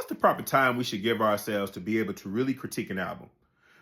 the proper time we should give ourselves to be able to really critique an album?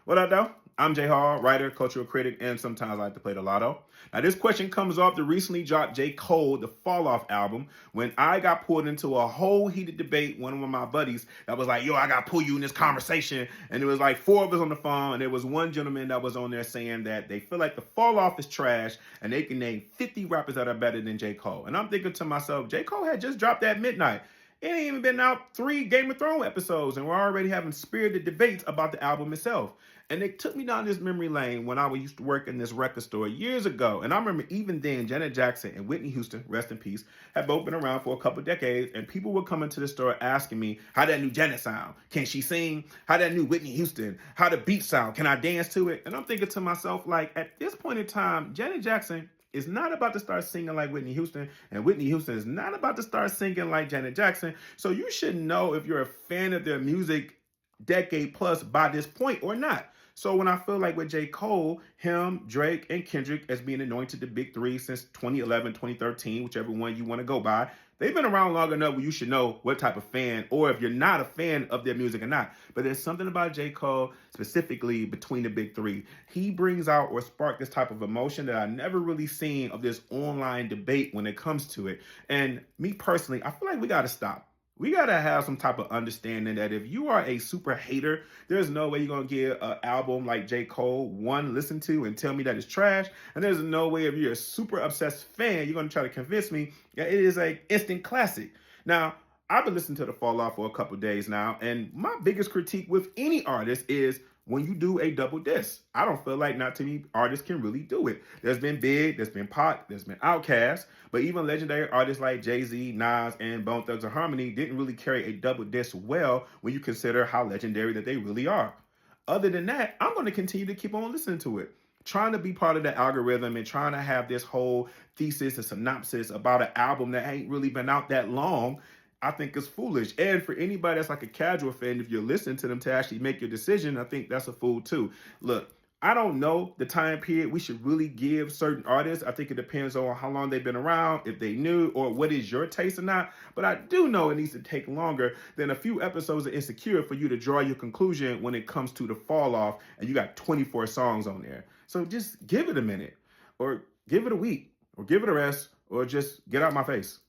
What up, though? I'm Jay Hall, writer, cultural critic, and sometimes I like to play the lotto. Now, this question comes off the recently dropped J. Cole, The Fall Off album, when I got pulled into a whole heated debate. One of my buddies that was like, yo, I got to pull you in this conversation. And it was like four of us on the phone, and there was one gentleman that was on there saying that they feel like The Fall Off is trash, and they can name 50 rappers that are better than J. Cole. And I'm thinking to myself, J. Cole had just dropped at midnight. It ain't even been out 3 Game of Thrones episodes, and we're already having spirited debates about the album itself. And it took me down this memory lane when I used to work in this record store years ago. And I remember even then, Janet Jackson and Whitney Houston, rest in peace, had both been around for a couple decades. And people would come into the store asking me, how that new Janet sound? Can she sing? How that new Whitney Houston? How the beat sound? Can I dance to it? And I'm thinking to myself, like, at this point in time, Janet Jackson is not about to start singing like Whitney Houston, and Whitney Houston is not about to start singing like Janet Jackson. So you should know if you're a fan of their music decade plus by this point or not. So when I feel like with J. Cole, him, Drake, and Kendrick as being anointed the big three since 2011, 2013, whichever one you want to go by, they've been around long enough where you should know what type of fan, or if you're not a fan of their music or not. But there's something about J. Cole, specifically between the big three. He brings out or sparks this type of emotion that I never really seen of this online debate when it comes to it. And me personally, I feel like we got to stop. We got to have some type of understanding that if you are a super hater, there's no way you're going to give an album like J. Cole one listen to and tell me that it's trash. And there's no way if you're a super obsessed fan, you're going to try to convince me that it is an instant classic. Now, I've been listening to The Fall Off for a couple days now, and my biggest critique with any artist is when you do a double disc. I don't feel like not too many artists can really do it. There's been Big, there's been Pac, there's been Outkast, but even legendary artists like Jay-Z, Nas, and Bone Thugs-n-Harmony didn't really carry a double disc well when you consider how legendary that they really are. Other than that, I'm going to continue to keep on listening to it, trying to be part of the algorithm and trying to have this whole thesis and synopsis about an album that ain't really been out that long. I think is foolish. And for anybody that's like a casual fan, if you're listening to them to actually make your decision, I think that's a fool too. Look, I don't know the time period we should really give certain artists. I think it depends on how long they've been around, if they knew, or what is your taste or not. But I do know it needs to take longer than a few episodes of Insecure for you to draw your conclusion when it comes to The Fall Off and you got 24 songs on there. So just give it a minute, or give it a week, or give it a rest, or just get out my face.